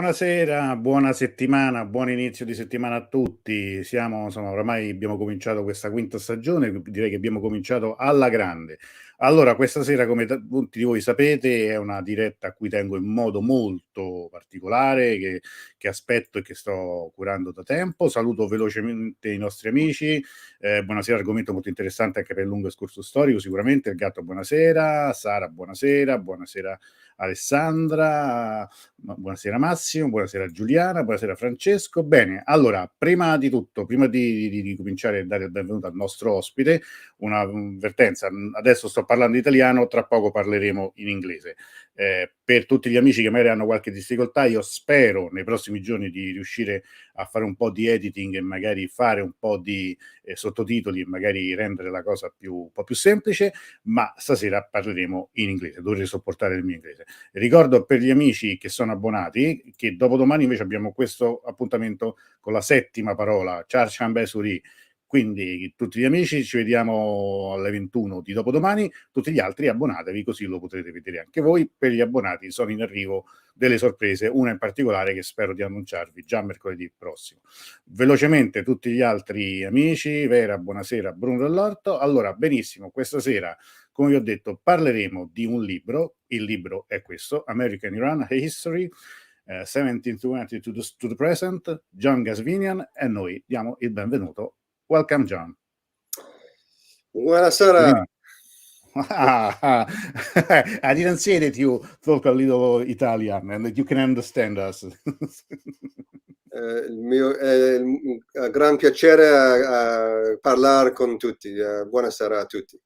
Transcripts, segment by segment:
Buonasera, buona settimana, buon inizio di settimana a tutti. Siamo, insomma, oramai abbiamo cominciato questa quinta stagione, direi che abbiamo cominciato alla grande. Allora, questa sera, come tutti voi sapete, è una diretta a cui tengo in modo molto particolare, che aspetto e che sto curando da tempo. Saluto velocemente i nostri amici. Buonasera, argomento molto interessante anche per il lungo escurso storico, sicuramente. Il gatto, buonasera. Sara, buonasera. Buonasera Alessandra. Buonasera Massimo, buonasera Giuliana, buonasera Francesco. Bene, allora, prima di tutto, prima di cominciare a dare il benvenuto al nostro ospite, una avvertenza. Adesso sto parlando italiano, tra poco parleremo in inglese. Per tutti gli amici che magari hanno qualche difficoltà, io spero nei prossimi giorni di riuscire a fare un po' di editing e magari fare un po' di sottotitoli e magari rendere la cosa un po' più semplice, ma stasera parleremo in inglese, dovrete sopportare il mio inglese. Ricordo per gli amici che sono abbonati che dopodomani invece abbiamo questo appuntamento con la settima parola, Charchambé Suri. Quindi tutti gli amici ci vediamo alle 21 di dopodomani, tutti gli altri abbonatevi così lo potrete vedere anche voi. Per gli abbonati sono in arrivo delle sorprese, una in particolare che spero di annunciarvi già mercoledì prossimo. Velocemente tutti gli altri amici, Vera, buonasera, Bruno Dell'Orto. Allora, benissimo, questa sera, come vi ho detto, parleremo di un libro. Il libro è questo, American Iran History, 1720 to the present, John Ghazvinian, e noi diamo il benvenuto. Welcome, John. Buonasera. I didn't say that you talk a little Italian and that you can understand us. Il mio è un gran piacere parlare con tutti. Buonasera a tutti.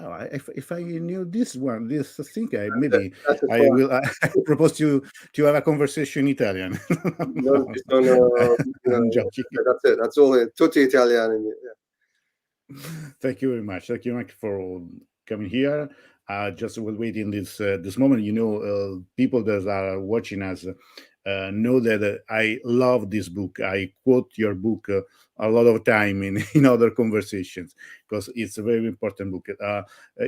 Oh, if I knew this thing, I will propose to have a conversation in Italian. Non ci sono, I'm joking. that's all. Tutti italiani. Thank you very much. Thank you very much for coming here. Just while waiting this moment, people that are watching us know that I love this book. I quote your book a lot of time in other conversations because it's a very important book.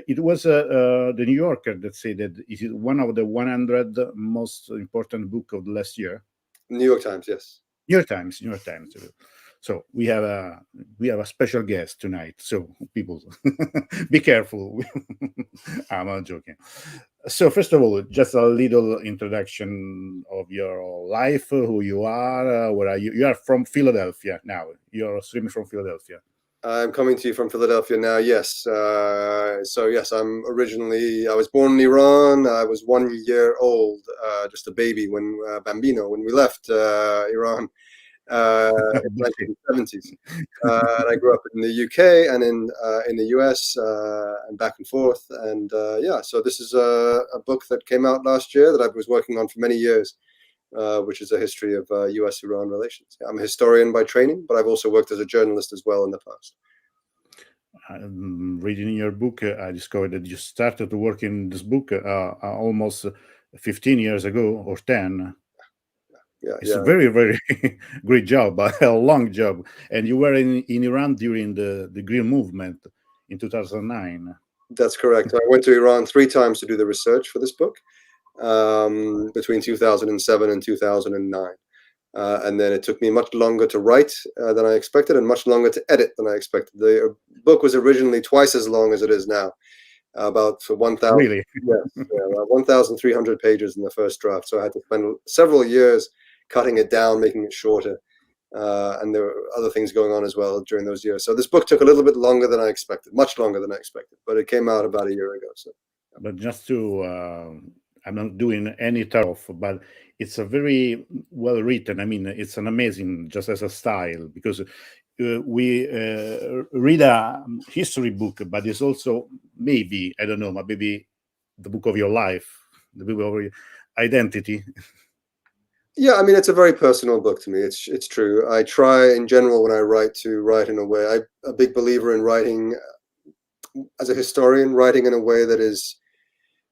It was the New Yorker that said that it is one of the 100 most important book of the last year. New York Times, yes. New York Times. So we have a special guest tonight. So people, be careful. I'm not joking. So first of all, just a little introduction of your life, who you are, where are you? You are from Philadelphia now. You're streaming from Philadelphia. I'm coming to you from Philadelphia now. Yes. So yes, I was born in Iran. I was 1 year old, just a baby when bambino when we left Iran. In the 1970s. And I grew up in the UK and in the US and back and forth. And so this is a book that came out last year that I was working on for many years, which is a history of US-Iran relations. I'm a historian by training, but I've also worked as a journalist as well in the past. Reading your book, I discovered that you started to work in this book almost 15 years ago or 10. It's a very, very great job, a long job. And you were in Iran during the Green Movement in 2009. That's correct. I went to Iran 3 times to do the research for this book between 2007 and 2009. And then it took me much longer to write than I expected and much longer to edit than I expected. The book was originally twice as long as it is now. About 1,000, really? Yes, 1,300 pages in the first draft. So I had to spend several years cutting it down, making it shorter. And there were other things going on as well during those years. So this book took a little bit longer than I expected, much longer than I expected, but it came out about a year ago. So, but just to, I'm not doing any off, but it's a very well written. I mean, it's an amazing, just as a style, because we read a history book, but it's also maybe, I don't know, but maybe the book of your life, the book of your identity. Yeah, I mean, it's a very personal book to me. It's true. I try in general when I write to write in a way. I'm a big believer in writing as a historian, writing in a way that is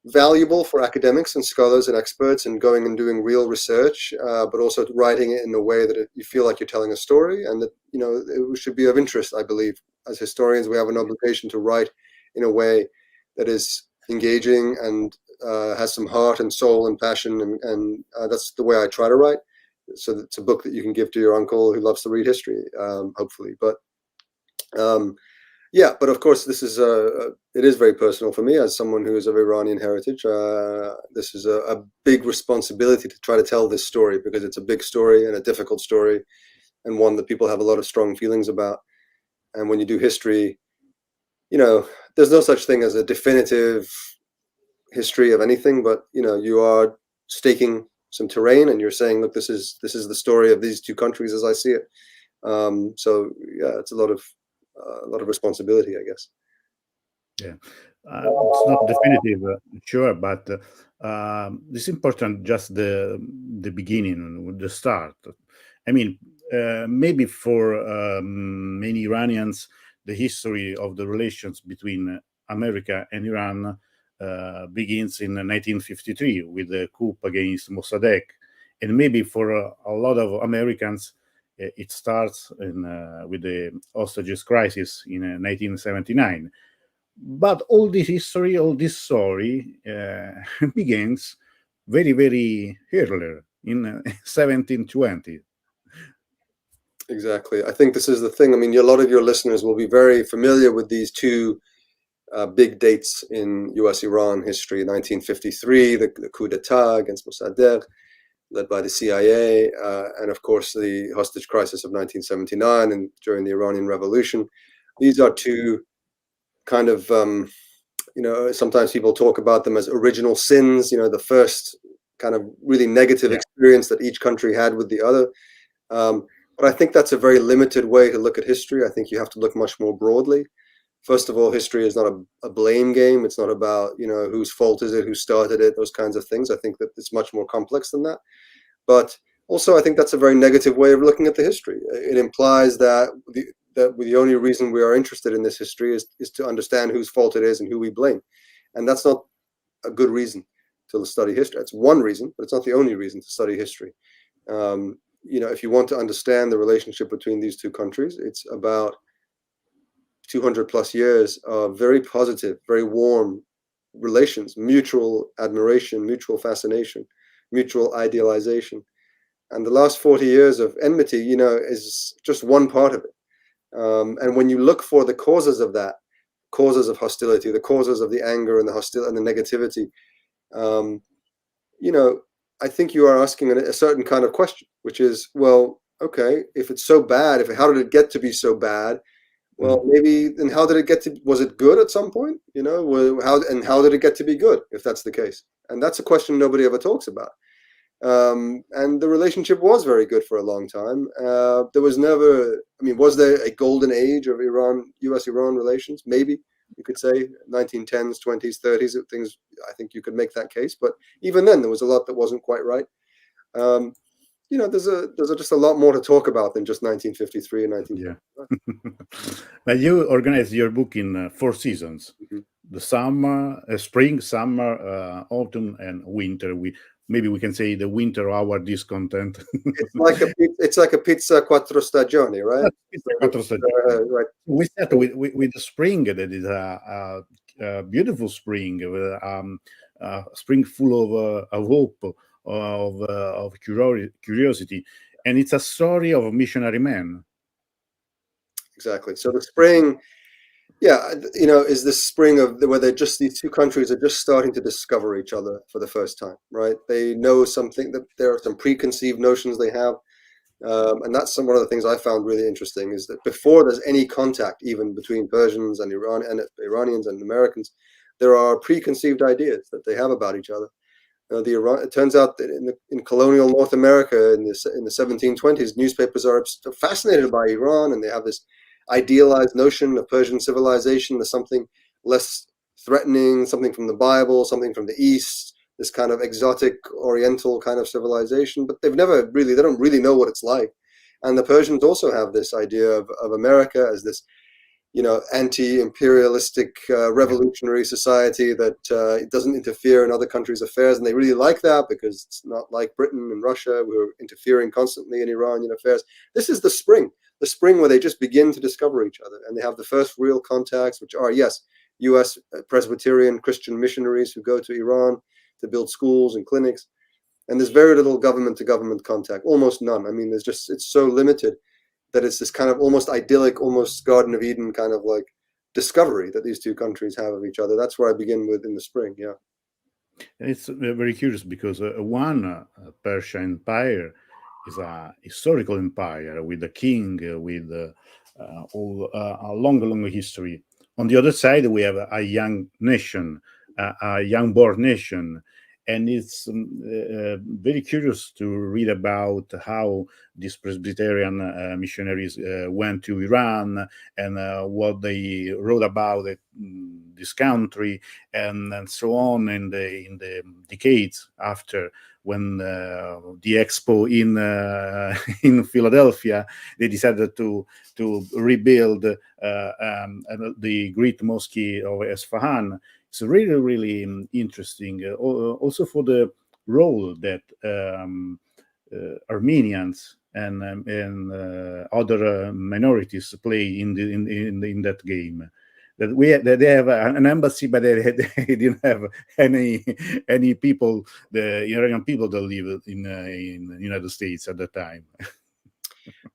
valuable for academics and scholars and experts and going and doing real research, but also writing it in a way that you feel like you're telling a story and that, it should be of interest, I believe. As historians, we have an obligation to write in a way that is engaging and has some heart and soul and passion, and that's the way I try to write. So it's a book that you can give to your uncle who loves to read history, hopefully. But yeah, but of course, this is it is very personal for me as someone who is of Iranian heritage. This is a big responsibility to try to tell this story, because it's a big story and a difficult story, and one that people have a lot of strong feelings about. And when you do history, you know, there's no such thing as a definitive history of anything, but you know, you are staking some terrain and you're saying, look, this is the story of these two countries as I see it. So yeah, it's a lot of responsibility, I guess. Yeah, it's not definitive, sure, but it's important just the beginning, the start. I mean, maybe for many Iranians, the history of the relations between America and Iran begins in 1953 with the coup against Mossadegh, and maybe for a lot of Americans, it starts with the hostages crisis in 1979. But all this history, all this story begins very, very earlier in 1720. Exactly. I think this is the thing. I mean, a lot of your listeners will be very familiar with these two big dates in U.S.-Iran history: 1953, the coup d'etat against Mossadegh, led by the CIA, and of course the hostage crisis of 1979 and during the Iranian Revolution. These are two kind of, you know, sometimes people talk about them as original sins, you know, the first kind of really negative experience that each country had with the other. But I think that's a very limited way to look at history. I think you have to look much more broadly. First of all, history is not a blame game. It's not about, you know, whose fault is it, who started it, those kinds of things. I think that it's much more complex than that. But also, I think that's a very negative way of looking at the history. It implies that the only reason we are interested in this history is to understand whose fault it is and who we blame. And that's not a good reason to study history. It's one reason, but it's not the only reason to study history. You know, if you want to understand the relationship between these two countries, it's about 200 plus years of very positive, very warm relations, mutual admiration, mutual fascination, mutual idealization. And the last 40 years of enmity, you know, is just one part of it. And when you look for the causes of that, causes of hostility, the causes of the anger and the hostility and the negativity, you know, I think you are asking a certain kind of question, which is, well, okay, if it's so bad, how did it get to be so bad? Well, maybe, and how did it get to, was it good at some point? You know, how did it get to be good, if that's the case? And that's a question nobody ever talks about. And the relationship was very good for a long time. There was never, I mean, was there a golden age of US-Iran relations? Maybe. You could say 1910s, 20s, 30s, things, I think you could make that case. But even then, there was a lot that wasn't quite right. You know, there's just a lot more to talk about than just 1953 and 1950. Yeah. But you organized your book in 4 seasons: the summer, spring, summer, autumn, and winter. Maybe we can say the winter our discontent. It's like a pizza quattro stagioni, right? Pizza quattro stagioni. Right. We start with the spring. That is a beautiful spring, spring full of hope, of curiosity, and it's a story of a missionary man. Exactly. So the spring, yeah, you know, is this spring of where these two countries are just starting to discover each other for the first time, right? They know something, that there are some preconceived notions they have. And that's one of the things I found really interesting, is that before there's any contact, even between Persians and Iranians and Americans, there are preconceived ideas that they have about each other. It turns out that in colonial North America in the 1720s, newspapers are fascinated by Iran, and they have this idealized notion of Persian civilization. There's something less threatening, something from the Bible, something from the East, this kind of exotic Oriental kind of civilization, but they don't really know what it's like. And the Persians also have this idea of America as this, you know, anti-imperialistic revolutionary society that doesn't interfere in other countries' affairs, and they really like that because it's not like Britain and Russia, who are interfering constantly in Iranian affairs. This is the spring where they just begin to discover each other, and they have the first real contacts, which are, yes, U.S. Presbyterian Christian missionaries who go to Iran to build schools and clinics. And there's very little government-to-government contact, almost none. I mean, it's so limited that it's this kind of almost idyllic, almost Garden of Eden kind of like discovery that these two countries have of each other. That's where I begin with in the spring, yeah. It's very curious because one Persian empire is a historical empire with a king, with a long history. On the other side, we have a young nation, a young-born nation, and it's very curious to read about how these Presbyterian missionaries went to Iran and what they wrote about it, this country, and so on in the decades after, when the expo in Philadelphia, they decided to rebuild the great mosque of Isfahan. It's really interesting, also for the role that Armenians and other minorities play in that game. That they have an embassy, but they didn't have any people, the Iranian people that live in the United States at that time.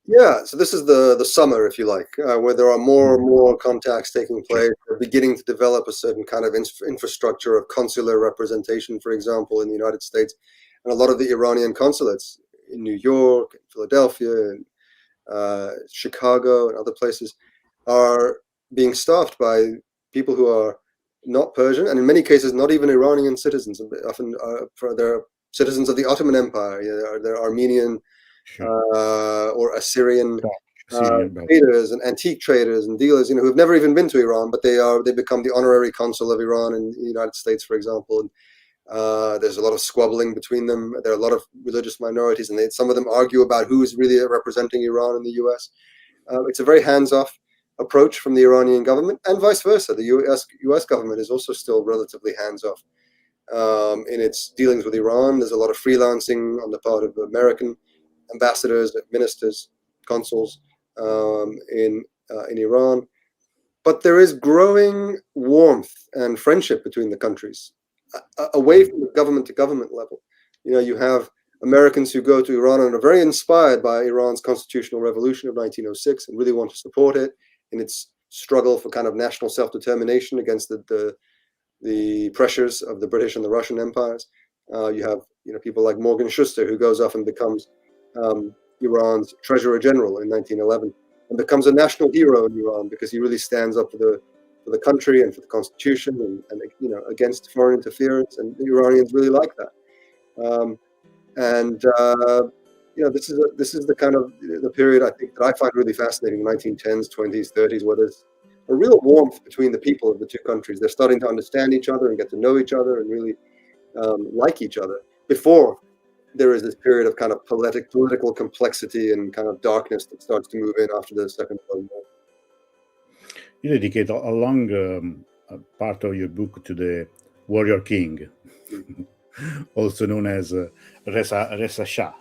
Yeah, so this is the summer, if you like, where there are more and more contacts taking place. They're beginning to develop a certain kind of infrastructure of consular representation, for example, in the United States. And a lot of the Iranian consulates in New York, and Philadelphia, and Chicago, and other places are being staffed by people who are not Persian, and in many cases not even Iranian citizens. Often they're citizens of the Ottoman Empire. They're Armenian, or Assyrian traders and antique traders and dealers, who've never even been to Iran, but they become the honorary consul of Iran in the United States, for example. And there's a lot of squabbling between them. There are a lot of religious minorities, and some of them argue about who is really representing Iran in the U.S. It's a very hands-off approach from the Iranian government, and vice versa. The U.S. government is also still relatively hands-off in its dealings with Iran. There's a lot of freelancing on the part of American ambassadors, ministers, consuls in Iran. But there is growing warmth and friendship between the countries, away from the government-to-government level. You have Americans who go to Iran and are very inspired by Iran's constitutional revolution of 1906 and really want to support it in its struggle for kind of national self-determination against the pressures of the British and the Russian empires. You have people like Morgan Schuster, who goes off and becomes Iran's Treasurer General in 1911 and becomes a national hero in Iran because he really stands up for the country and for the constitution and against foreign interference, and the Iranians really like that. This is the kind of the period I think that I find really fascinating, the 1910s, 20s, 30s, where there's a real warmth between the people of the two countries. They're starting to understand each other and get to know each other and really like each other before there is this period of kind of political complexity and kind of darkness that starts to move in after the Second World War. You dedicate a long part of your book to the warrior king, also known as Reza Shah,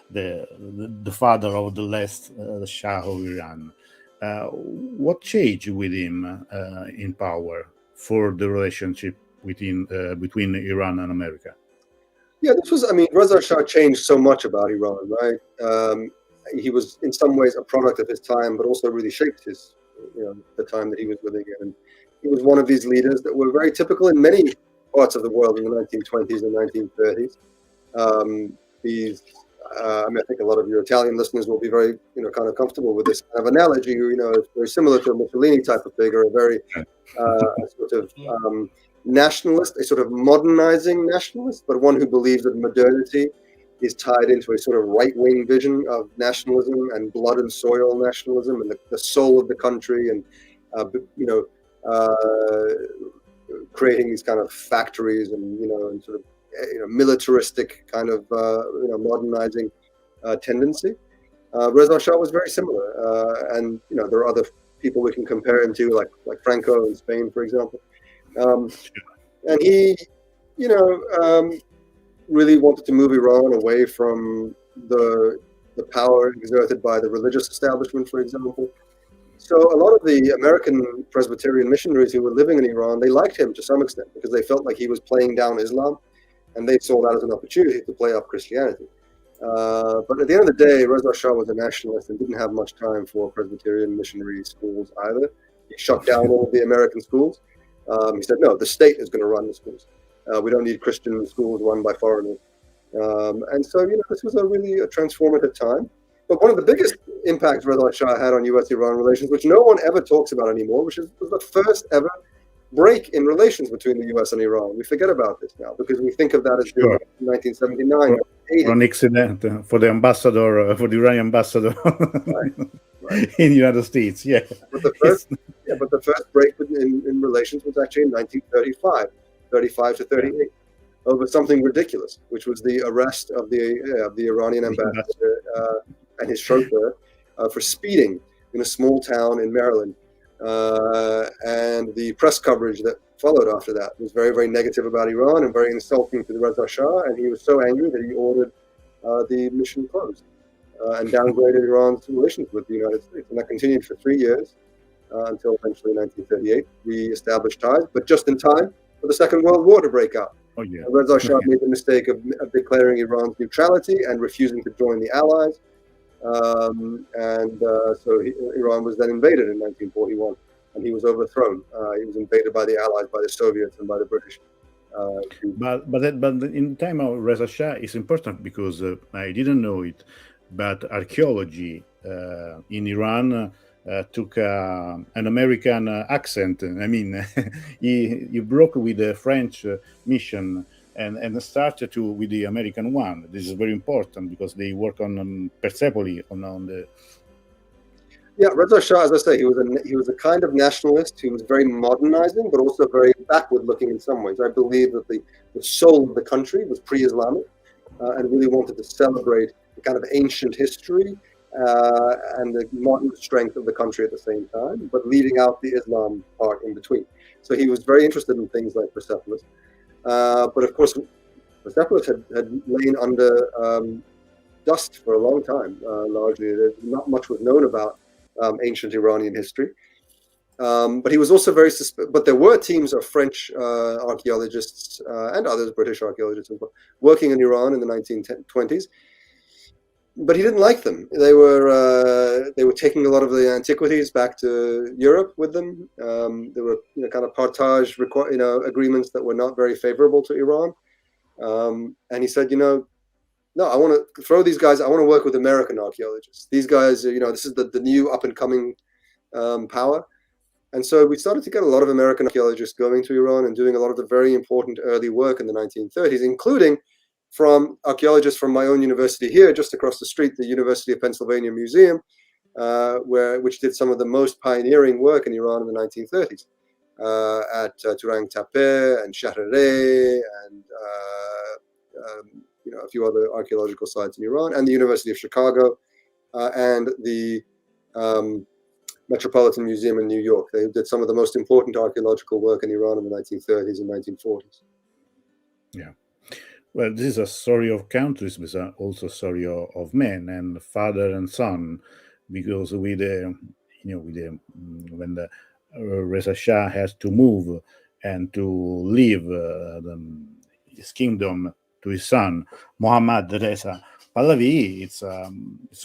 the father of the last Shah of Iran. What changed with him in power for the relationship between Iran and America? Yeah, Reza Shah changed so much about Iran, right? He was in some ways a product of his time, but also really shaped the time that he was living in. And he was one of these leaders that were very typical in many parts of the world in the 1920s and 1930s. I think a lot of your Italian listeners will be very, kind of comfortable with this kind of analogy. It's very similar to a Mussolini type of figure, a very sort of nationalist, a sort of modernizing nationalist, but one who believes that modernity is tied into a sort of right-wing vision of nationalism and blood and soil nationalism and the soul of the country, and creating these kind of factories and sort of militaristic kind of modernizing tendency. Reza Shah was very similar, and there are other people we can compare him to, like Franco in Spain, for example. And he, really wanted to move Iran away from the power exerted by the religious establishment, for example, So a lot of the American Presbyterian missionaries who were living in Iran, they liked him to some extent because they felt like he was playing down Islam, and they saw that as an opportunity to play up Christianity. But at the end of the day, Reza Shah was a nationalist and didn't have much time for Presbyterian missionary schools either. He shut down all of the American schools. He said, no, the state is going to run the schools. We don't need Christian schools run by foreigners. And so, this was really a transformative time. But one of the biggest impacts Reza Shah had on U.S.-Iran relations, which no one ever talks about anymore, was the first ever break in relations between the U.S. and Iran. We forget about this now because we think of that as being 1979 or 80. For an accident for the ambassador, for the Iranian ambassador right. in the United States. Yeah. But the first break in relations was actually in 1935 to 38, over something ridiculous, which was the arrest of the Iranian ambassador and his chauffeur for speeding in a small town in Maryland. And the press coverage that followed after that was very, very negative about Iran and very insulting to the Reza Shah. And he was so angry that he ordered the mission closed and downgraded Iran's relations with the United States. And that continued for 3 years until eventually 1938. We established ties, but just in time for the Second World War to break out. Oh, yeah. Reza Shah made the mistake of declaring Iran's neutrality and refusing to join the Allies. So Iran was then invaded in 1941, and he was overthrown. He was invaded by the Allies, by the Soviets, and by the British. But in time of Reza Shah is important because I didn't know it, but archaeology in Iran took an American accent. I mean, he broke with the French mission and started with the American one. This is very important because they work on Persepolis on the. Yeah, Reza Shah, as I say, he was a kind of nationalist who was very modernizing, but also very backward-looking in some ways. I believe that the soul of the country was pre-Islamic and really wanted to celebrate the kind of ancient history and the modern strength of the country at the same time, but leaving out the Islam part in between. So he was very interested in things like Persepolis. But of course, Persepolis had lain under dust for a long time, largely. Not much was known about ancient Iranian history. But he was also very but there were teams of French archaeologists and others, British archaeologists as well, working in Iran in the 1920s. But he didn't like them. They were taking a lot of the antiquities back to Europe with them. There were kind of partage agreements that were not very favorable to Iran. And he said, no, I want to throw these guys. I want to work with American archaeologists. These guys, this is the new up and coming power. And so we started to get a lot of American archaeologists going to Iran and doing a lot of the very important early work in the 1930s, including from archaeologists from my own university here, just across the street, the University of Pennsylvania Museum, which did some of the most pioneering work in Iran in the 1930s, at Turang Tepe and Shahrare and a few other archaeological sites in Iran, and the University of Chicago and the Metropolitan Museum in New York. They did some of the most important archaeological work in Iran in the 1930s and 1940s. Yeah. Well, this is a story of countries, but also a story of men and father and son, because when the Reza Shah has to move and to leave his kingdom to his son Mohammad Reza Pahlavi, it's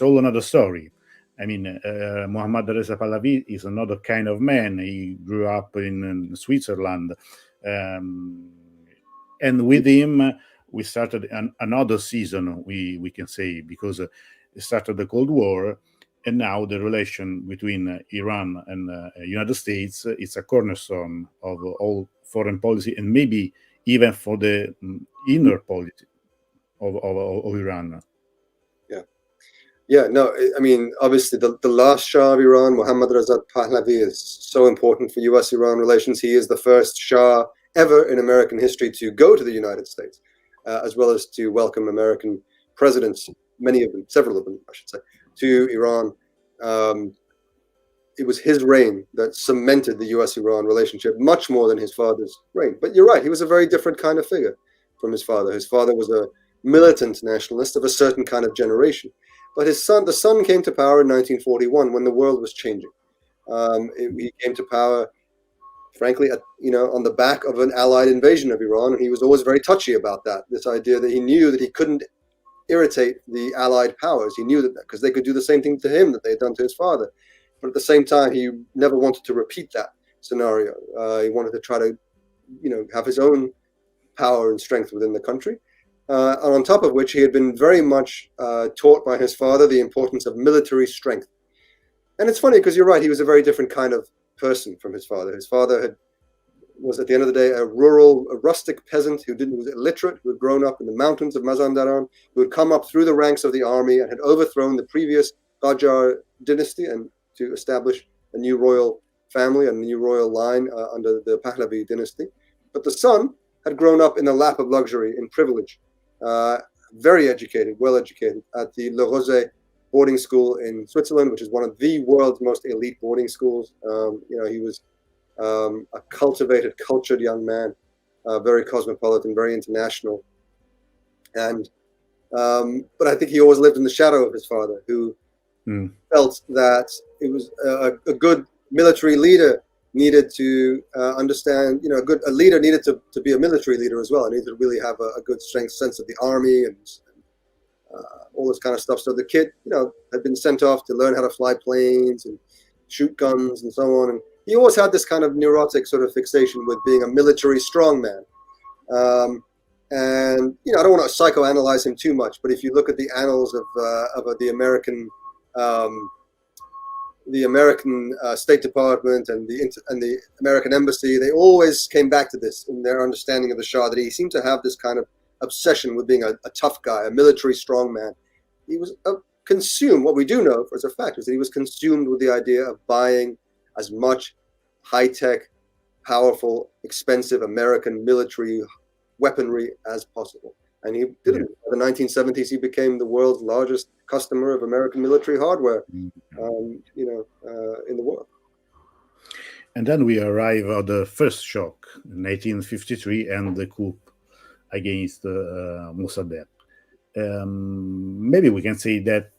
all another story. I mean, Mohammad Reza Pahlavi is another kind of man. He grew up in Switzerland, and with him we started another season, we can say, because it started the Cold War, and now the relation between Iran and United States, it's a cornerstone of all foreign policy, and maybe even for the inner policy of Iran. Yeah, no, I mean, obviously the last Shah of Iran, Mohammad Reza Pahlavi, is so important for U.S.-Iran relations. He is the first Shah ever in American history to go to the United States, as well as to welcome American presidents, several of them, I should say, to Iran. It was his reign that cemented the U.S.-Iran relationship much more than his father's reign. But you're right, he was a very different kind of figure from his father. His father was a militant nationalist of a certain kind of generation. But the son came to power in 1941 when the world was changing. He came to power, frankly, on the back of an Allied invasion of Iran, and he was always very touchy about that. This idea that he knew that he couldn't irritate the Allied powers. He knew that because they could do the same thing to him that they had done to his father. But at the same time, he never wanted to repeat that scenario. He wanted to try to, have his own power and strength within the country. And on top of which, he had been very much taught by his father the importance of military strength. And it's funny because you're right, he was a very different kind of person from his father. His father was at the end of the day a rustic peasant who was illiterate, who had grown up in the mountains of Mazandaran, who had come up through the ranks of the army and had overthrown the previous Qajar dynasty and to establish a new royal family and a new royal line under the Pahlavi dynasty. But the son had grown up in the lap of luxury, in privilege, very educated, well educated, at the Le Rosey boarding school in Switzerland, which is one of the world's most elite boarding schools. He was a cultivated, cultured young man, very cosmopolitan, very international. And but I think he always lived in the shadow of his father, who felt that it was a good military leader needed to understand, a leader needed to be a military leader as well. He needed to really have a good sense of the army and all this kind of stuff. So the kid, had been sent off to learn how to fly planes and shoot guns and so on. And he always had this kind of neurotic sort of fixation with being a military strongman. And I don't want to psychoanalyze him too much, but if you look at the annals of the American State Department and the American Embassy, they always came back to this in their understanding of the Shah, that he seemed to have this kind of obsession with being a tough guy, a military strongman. He was consumed. What we do know as a fact is that he was consumed with the idea of buying as much high-tech, powerful, expensive American military weaponry as possible. And he did it. In the 1970s, he became the world's largest customer of American military hardware, in the world. And then we arrive at the first shock, 1953, and the coup against Mossadegh. Maybe we can say that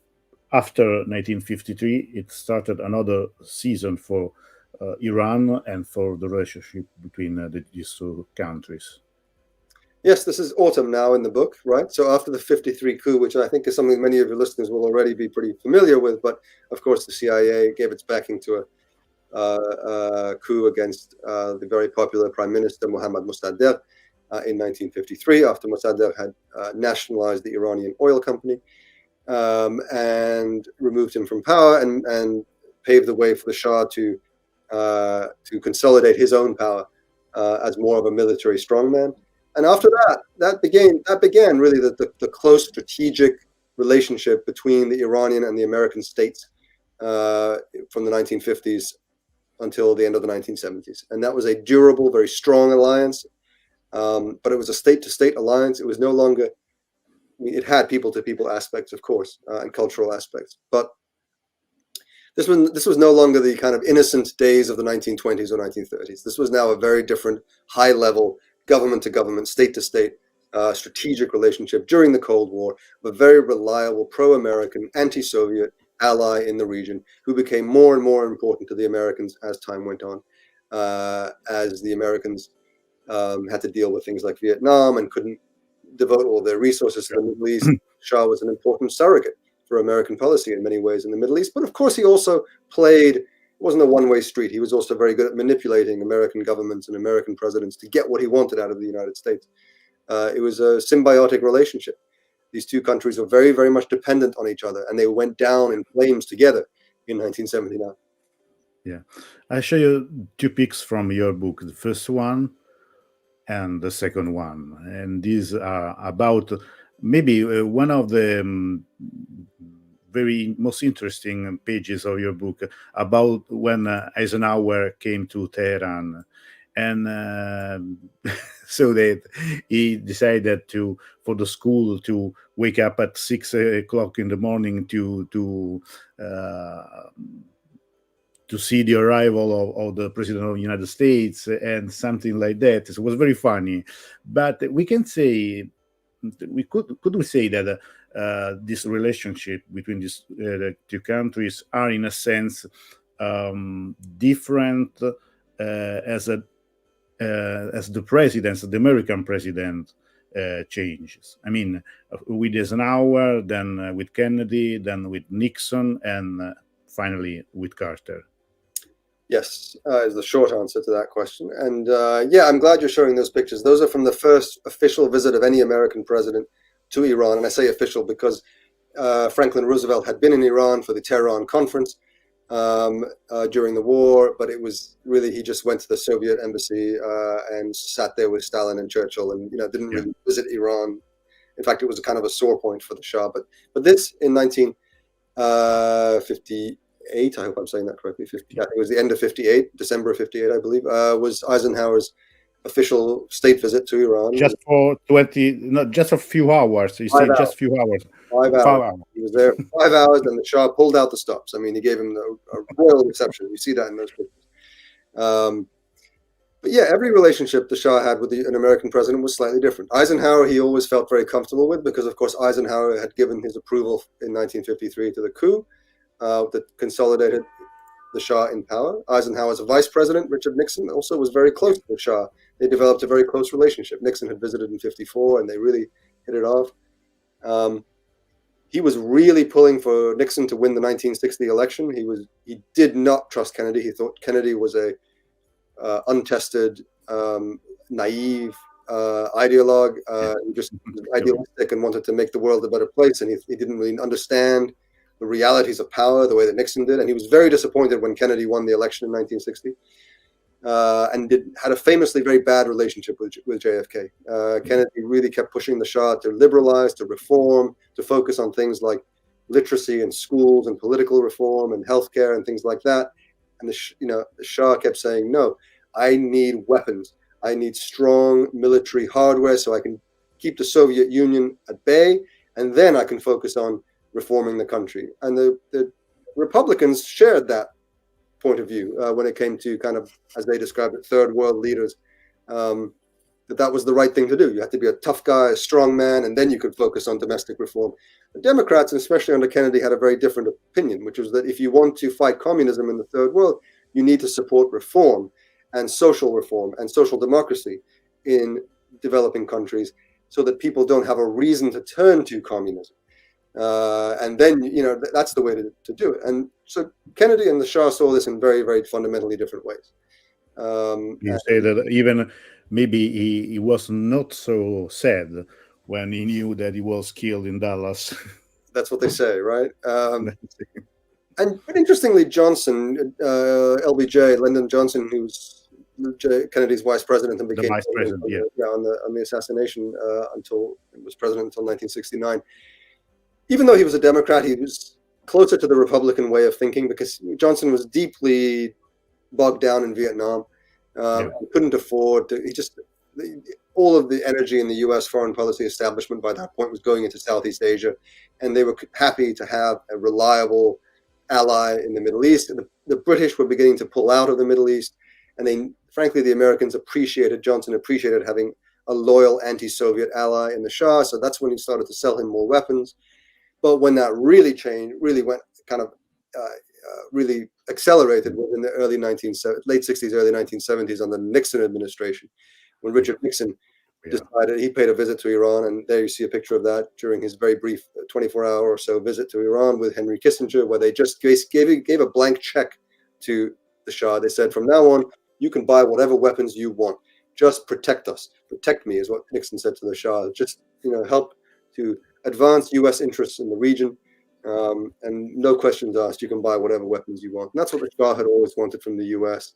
after 1953, it started another season for Iran and for the relationship between these two countries. Yes, this is autumn now in the book, right? So after the 53 coup, which I think is something many of your listeners will already be pretty familiar with, but of course the CIA gave its backing to a coup against the very popular Prime Minister Mohammad Mossadegh in 1953, after Mossadegh had nationalized the Iranian oil company and removed him from power and paved the way for the Shah to consolidate his own power as more of a military strongman. And after that began really the close strategic relationship between the Iranian and the American states from the 1950s until the end of the 1970s. And that was a durable, very strong alliance. But it was a state-to-state alliance. It was no longer, it had people-to-people aspects, of course, and cultural aspects. But this was no longer the kind of innocent days of the 1920s or 1930s. This was now a very different, high-level, government-to-government, state-to-state strategic relationship during the Cold War, a very reliable, pro-American, anti-Soviet ally in the region who became more and more important to the Americans as time went on, as the Americans had to deal with things like Vietnam and couldn't devote all their resources to the Middle East. Shah was an important surrogate for American policy in many ways in the Middle East. But of course, he also it wasn't a one-way street. He was also very good at manipulating American governments and American presidents to get what he wanted out of the United States. It was a symbiotic relationship. These two countries were very, very much dependent on each other, and they went down in flames together in 1979. Yeah. I show you two pics from your book. The first one and the second one, and these are about maybe one of the very most interesting pages of your book, about when Eisenhower came to Tehran, and so that he decided for the school to wake up at 6 o'clock in the morning to see the arrival of the President of the United States and something like that. It was very funny. But we can say, could we say that this relationship between these two countries are in a sense different as the presidents, the American president changes. I mean, with Eisenhower, then with Kennedy, then with Nixon, and finally with Carter. Yes, is the short answer to that question. And yeah, I'm glad you're showing those pictures. Those are from the first official visit of any American president to Iran. And I say official because Franklin Roosevelt had been in Iran for the Tehran conference during the war, but it was really, he just went to the Soviet embassy and sat there with Stalin and Churchill, and didn't really visit Iran. In fact, it was a kind of a sore point for the Shah. But this in 1958, I hope I'm saying that correctly. It was the end of 58, December of 58, I believe, was Eisenhower's official state visit to Iran. Just for just a few hours. You see, just a few hours. 5 hours. He was there 5 hours, and the Shah pulled out the stops. I mean, he gave him a royal reception. You see that in those pictures. But yeah, every relationship the Shah had with an American president was slightly different. Eisenhower, he always felt very comfortable with, because, of course, Eisenhower had given his approval in 1953 to the coup that consolidated the Shah in power. Eisenhower's vice president, Richard Nixon, also was very close to the Shah. They developed a very close relationship. Nixon had visited in 54, and they really hit it off. He was really pulling for Nixon to win the 1960 election. He did not trust Kennedy. He thought Kennedy was a untested, naive ideologue. He just was idealistic and wanted to make the world a better place, and he didn't really understand the realities of power the way that Nixon did. And he was very disappointed when Kennedy won the election in 1960, and had a famously very bad relationship with JFK. Kennedy really kept pushing the Shah to liberalize, to reform, to focus on things like literacy and schools and political reform and healthcare and things like that. And the Shah kept saying, no, I need weapons. I need strong military hardware so I can keep the Soviet Union at bay, and then I can focus on reforming the country. And the Republicans shared that point of view when it came to, kind of, as they described it, third world leaders, that was the right thing to do. You had to be a tough guy, a strong man, and then you could focus on domestic reform. The Democrats, and especially under Kennedy, had a very different opinion, which was that if you want to fight communism in the third world, you need to support reform and social democracy in developing countries, so that people don't have a reason to turn to communism. And then, that's the way to do it. And so Kennedy and the Shah saw this in very, very fundamentally different ways. You say that even maybe he was not so sad when he knew that he was killed in Dallas. That's what they say, right? But interestingly, Johnson, LBJ, Lyndon Johnson, who's Kennedy's vice president and became the vice president, on the assassination until it was president until 1969. Even though he was a Democrat, he was closer to the Republican way of thinking, because Johnson was deeply bogged down in Vietnam. He couldn't afford to, all of the energy in the U.S. foreign policy establishment by that point was going into Southeast Asia, and they were happy to have a reliable ally in the Middle East. The British were beginning to pull out of the Middle East, and frankly, the Americans Johnson appreciated having a loyal anti-Soviet ally in the Shah, so that's when he started to sell him more weapons. But when that really changed, really went kind of really accelerated, was in the late 60s, early 1970s, under the Nixon administration, when Richard Nixon decided, he paid a visit to Iran, and there you see a picture of that during his very brief 24-hour or so visit to Iran with Henry Kissinger, where they just gave a blank check to the Shah. They said, from now on, you can buy whatever weapons you want. Just protect us. Protect me, is what Nixon said to the Shah. Just, help to advance U.S. interests in the region, and no questions asked. You can buy whatever weapons you want. And that's what the Shah had always wanted from the U.S.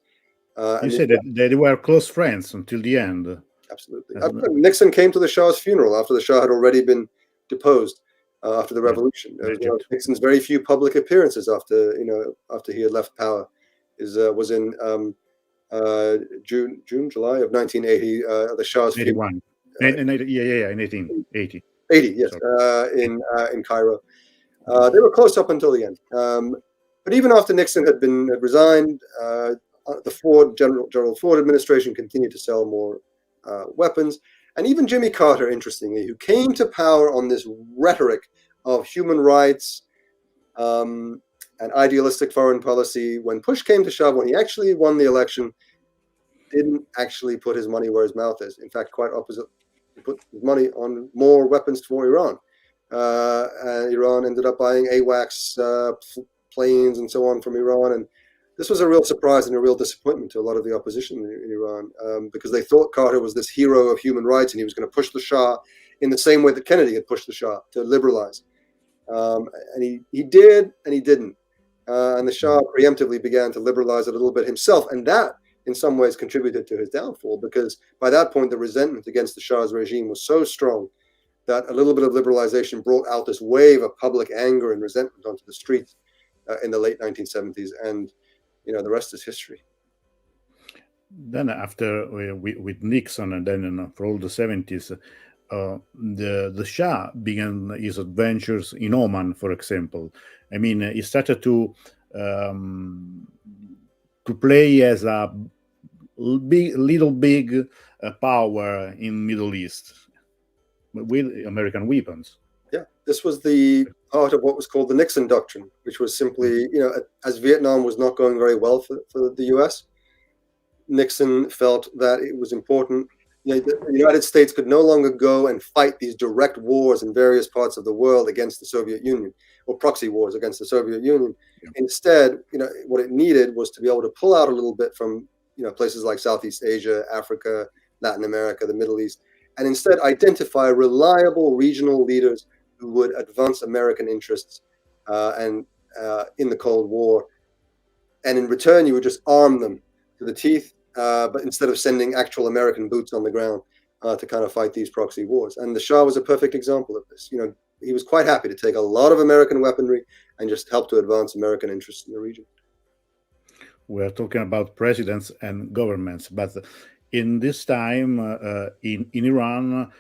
You said that they were close friends until the end. Absolutely. Nixon came to the Shah's funeral after the Shah had already been deposed after the revolution. Nixon's very few public appearances after he had left power was in July of 1980. The Shah's 81. funeral. In 1880. 80, yes, in Cairo. They were close up until the end. But even after Nixon had resigned, the Gerald Ford administration continued to sell more weapons. And even Jimmy Carter, interestingly, who came to power on this rhetoric of human rights and and idealistic foreign policy. When push came to shove, when he actually won the election, didn't actually put his money where his mouth is. In fact, quite opposite. He put his money on more weapons for Iran. And Iran ended up buying AWACS planes and so on from Iran. And this was a real surprise and a real disappointment to a lot of the opposition in Iran, because they thought Carter was this hero of human rights and he was going to push the Shah in the same way that Kennedy had pushed the Shah to liberalize. And he did, and he didn't. And the Shah preemptively began to liberalize a little bit himself. And that, in some ways, contributed to his downfall, because by that point, the resentment against the Shah's regime was so strong that a little bit of liberalization brought out this wave of public anger and resentment onto the streets in the late 1970s. And, the rest is history. Then after with Nixon, and then for all the 70s, the Shah began his adventures in Oman, for example. I mean, he started to play as a big power in Middle East with American weapons. Yeah, this was the part of what was called the Nixon Doctrine, which was simply, as Vietnam was not going very well for the U.S., Nixon felt that it was important. The United States could no longer go and fight these direct wars in various parts of the world against the Soviet Union, or proxy wars against the Soviet Union. Yeah. Instead, what it needed was to be able to pull out a little bit from, places like Southeast Asia, Africa, Latin America, the Middle East, and instead identify reliable regional leaders who would advance American interests and in the Cold War. And in return, you would just arm them to the teeth, but instead of sending actual American boots on the ground to kind of fight these proxy wars. And the Shah was a perfect example of this. He was quite happy to take a lot of American weaponry and just help to advance American interests in the region. We're talking about presidents and governments, but in this time in Iran,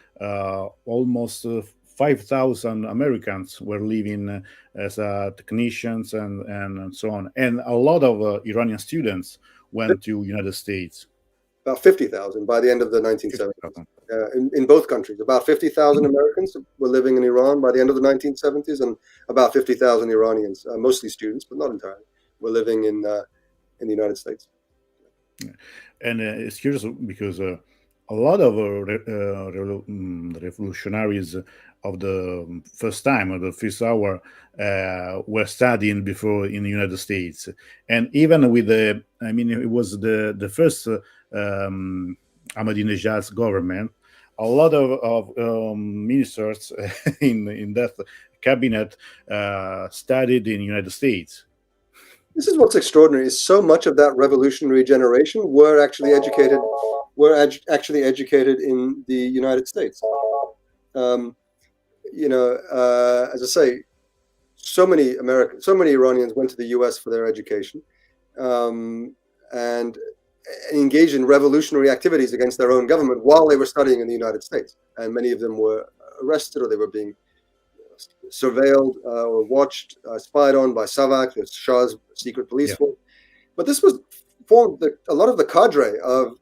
almost 5,000 Americans were living as technicians and so on. And a lot of Iranian students went to United States. About 50,000 by the end of the 1970s. In both countries, about 50,000 Americans were living in Iran by the end of the 1970s, and about 50,000 Iranians, mostly students, but not entirely, were living in the United States. And it's curious because a lot of revolutionaries of the first time, of the first hour, were studying before in the United States. And even with it was the first Ahmadinejad's government, a lot of ministers in that cabinet studied in the United States. This is what's extraordinary, is so much of that revolutionary generation were actually educated in the United States. As I say, so many Iranians went to the US for their education and engaged in revolutionary activities against their own government while they were studying in the United States. And many of them were arrested, or they were being surveilled or watched, spied on by SAVAK, the Shah's secret police force. But this was formed a lot of the cadre of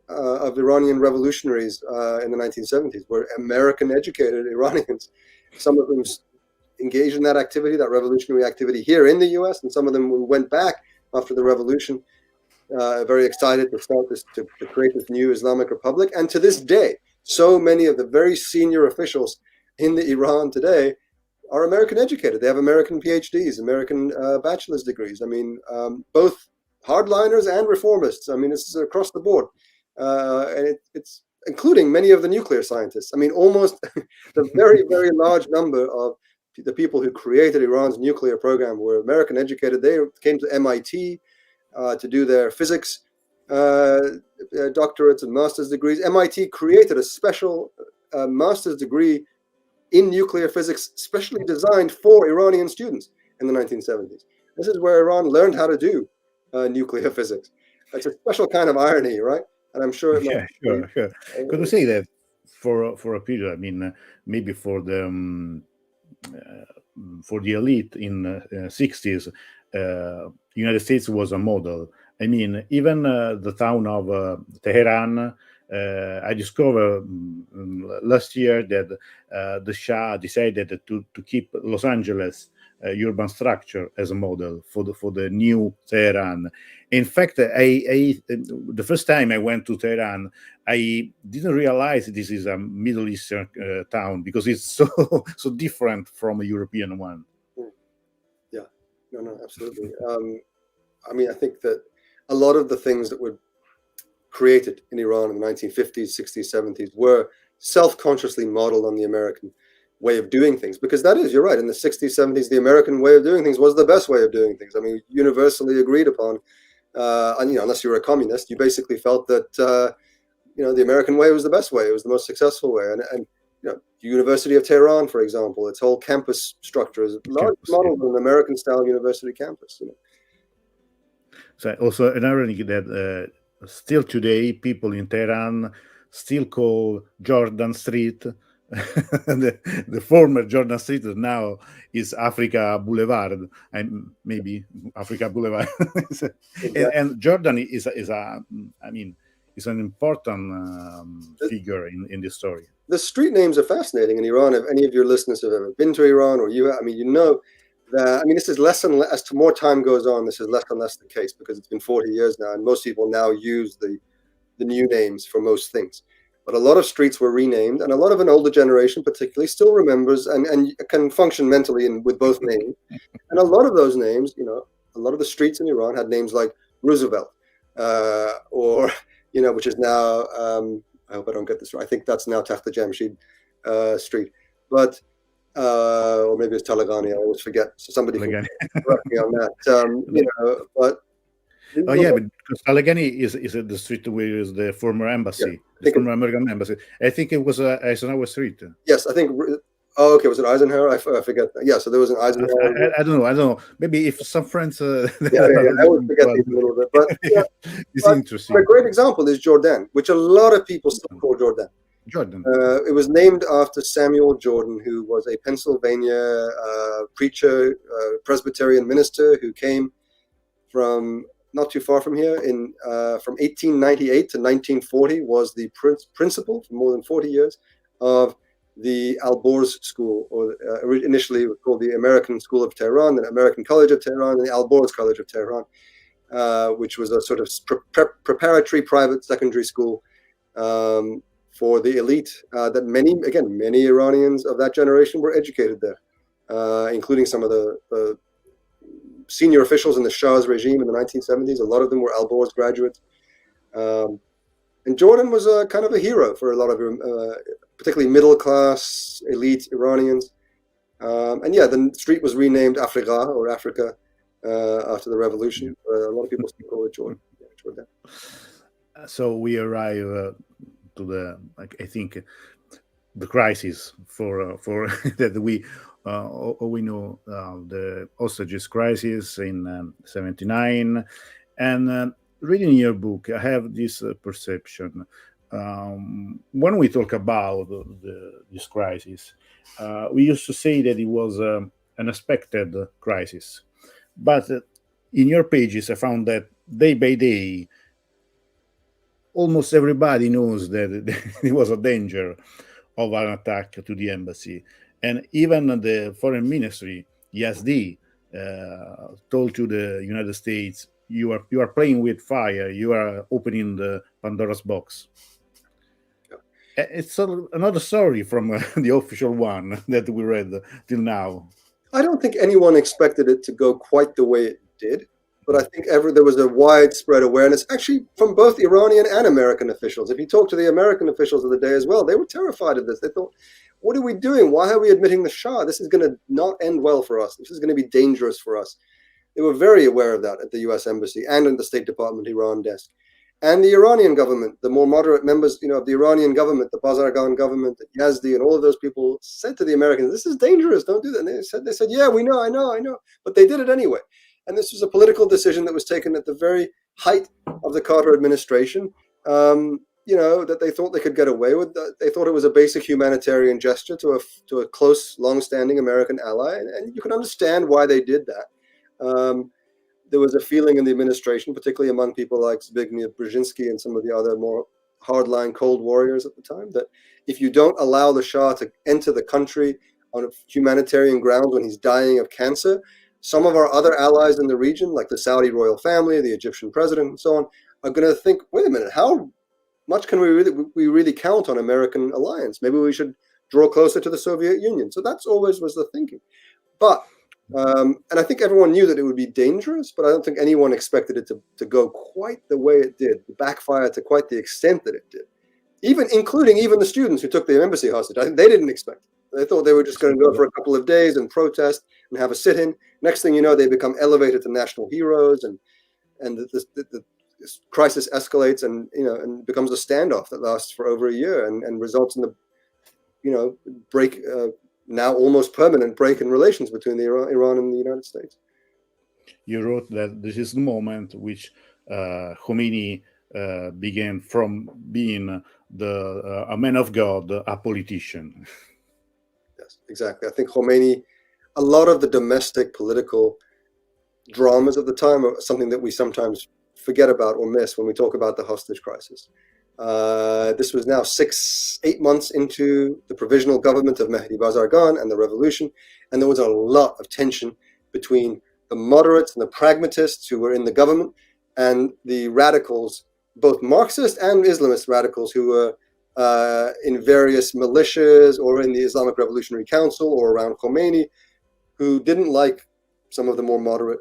Iranian revolutionaries in the 1970s were American-educated Iranians. Some of them engaged in that activity, that revolutionary activity here in the U.S., and some of them went back after the revolution, very excited to start this, to create this new Islamic Republic. And to this day, so many of the very senior officials in the Iran today are American educated. They have American PhDs, American bachelor's degrees. I mean, both hardliners and reformists. I mean, it's across the board. And it's including many of the nuclear scientists. I mean, almost the very, very large number of the people who created Iran's nuclear program were American educated. They came to MIT to do their physics doctorates and master's degrees. MIT created a special master's degree in nuclear physics, specially designed for Iranian students in the 1970s. This is where Iran learned how to do nuclear physics. It's a special kind of irony, right? And I'm sure. Sure. Could you say that for a period? I mean, maybe for the elite in the 60s, United States was a model. I mean, even the town of Tehran. I discovered last year that the Shah decided to keep Los Angeles urban structure as a model for the new Tehran. In fact, the first time I went to Tehran, I didn't realize this is a Middle Eastern town, because it's so different from a European one. Yeah, no, absolutely. I mean, I think that a lot of the things that were created in Iran in the 1950s, 60s, 70s were self-consciously modeled on the American way of doing things, because that is, you're right, in the 60s, 70s, the American way of doing things was the best way of doing things. I mean, universally agreed upon. And, unless you were a communist, you basically felt that, the American way was the best way. It was the most successful way. And the University of Tehran, for example, its whole campus structure is largely modeled on an American-style university campus. So also an irony that still today, people in Tehran still call Jordan Street the former Jordan Street now is Africa Boulevard, and maybe Africa Boulevard. and Jordan is an important figure in this story. The street names are fascinating in Iran. If any of your listeners have ever been to Iran, or that, this is less and less, as to more time goes on, this is less and less the case, because it's been 40 years now, and most people now use the new names for most things. But a lot of streets were renamed, and a lot of an older generation particularly still remembers and can function mentally with both names. And a lot of those names, a lot of the streets in Iran had names like Roosevelt, or, which is now, I hope I don't get this right, I think that's now Takht Jamshid Street. But, or maybe it's Talagani, I always forget. So somebody can correct me on that. But oh yeah, but because Allegheny is the street where is the former embassy, the former American embassy. I think it was Eisenhower Street. Yes, I think. Oh, okay. Was it Eisenhower? I forget. Yeah, so there was an Eisenhower. I don't know. Maybe if some friends. I always forget these a little bit, but it's interesting. A great example is Jordan, which a lot of people still call Jordan. Jordan. It was named after Samuel Jordan, who was a Pennsylvania preacher, Presbyterian minister, who came from not too far from here. From 1898 to 1940, was the principal for more than 40 years of the Alborz School, or initially it was called the American School of Tehran, the American College of Tehran, and the Alborz College of Tehran, which was a sort of preparatory private secondary school for the elite. That many Iranians of that generation were educated there, including some of the senior officials in the Shah's regime in the 1970s. A lot of them were Alborz graduates. And Jordan was a kind of a hero for a lot of particularly middle-class, elite Iranians. The street was renamed Afrika, or Africa, after the revolution. A lot of people still call it Jordan. So we arrive to the, I think, the crisis for that we know, the hostages crisis in 79, and reading your book, I have this perception. When we talk about this crisis, we used to say that it was an unexpected crisis. But in your pages, I found that day by day, almost everybody knows that there was a danger of an attack to the embassy. And even the foreign ministry, Yazdi, told to the United States, you are playing with fire, you are opening the Pandora's box. It's another story from the official one that we read till now. I don't think anyone expected it to go quite the way it did, but I think there was a widespread awareness, actually, from both Iranian and American officials. If you talk to the American officials of the day as well, they were terrified of this. They thought, what are we doing? Why are we admitting the Shah? This is going to not end well for us. This is going to be dangerous for us. They were very aware of that at the U.S. Embassy and in the State Department Iran desk. And the Iranian government, the more moderate members, of the Iranian government, the Bazargan government, the Yazdi, and all of those people said to the Americans, this is dangerous, don't do that. And they said, yeah, we know, I know. But they did it anyway. And this was a political decision that was taken at the very height of the Carter administration, that they thought they could get away with. They thought it was a basic humanitarian gesture to a close, long-standing American ally. And you can understand why they did that. There was a feeling in the administration, particularly among people like Zbigniew Brzezinski and some of the other more hardline Cold Warriors at the time, that if you don't allow the Shah to enter the country on humanitarian grounds when he's dying of cancer, some of our other allies in the region, like the Saudi royal family, the Egyptian president, and so on, are going to think, wait a minute, how much can we really count on American alliance? Maybe we should draw closer to the Soviet Union. So that's always was the thinking. But, and I think everyone knew that it would be dangerous, but I don't think anyone expected it to go quite the way it did, backfire to quite the extent that it did. Including the students who took the embassy hostage. I think they didn't expect it. They thought they were just going to go for a couple of days and protest and have a sit-in. Next thing you know, they become elevated to national heroes, and the crisis escalates and becomes a standoff that lasts for over a year and results in the break, now almost permanent break in relations between Iran and the United States. You wrote that this is the moment which Khomeini began from being a man of God, a politician. Yes, exactly. I think Khomeini, a lot of the domestic political dramas of the time are something that we sometimes forget about or miss when we talk about the hostage crisis. This was now 8 months into the provisional government of Mehdi Bazargan and the revolution, and there was a lot of tension between the moderates and the pragmatists who were in the government and the radicals, both Marxist and Islamist radicals, who were in various militias or in the Islamic Revolutionary Council or around Khomeini, who didn't like some of the more moderate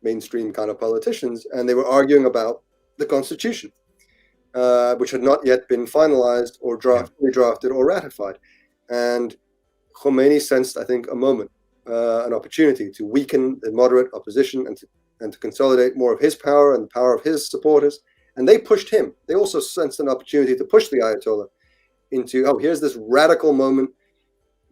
mainstream kind of politicians, and they were arguing about the constitution, which had not yet been finalized or drafted or ratified. And Khomeini sensed, I think, a moment, an opportunity to weaken the moderate opposition and to consolidate more of his power and the power of his supporters. And they pushed him. They also sensed an opportunity to push the Ayatollah into, here's this radical moment.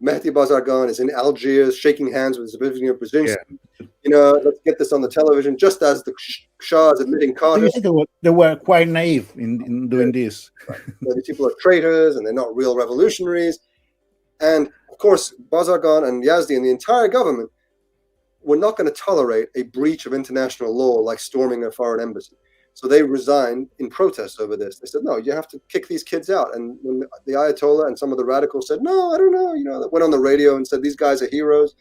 Mehdi Bazargan is in Algiers shaking hands with Zbigniew Brzezinski. Let's get this on the television, just as the Shah is admitting Carter. They were quite naive in doing this. These people are traitors and they're not real revolutionaries. And of course, Bazargan and Yazdi and the entire government were not going to tolerate a breach of international law like storming a foreign embassy. So they resigned in protest over this. They said, no, you have to kick these kids out. And when the Ayatollah and some of the radicals said, no, I don't know, went on the radio and said, these guys are heroes,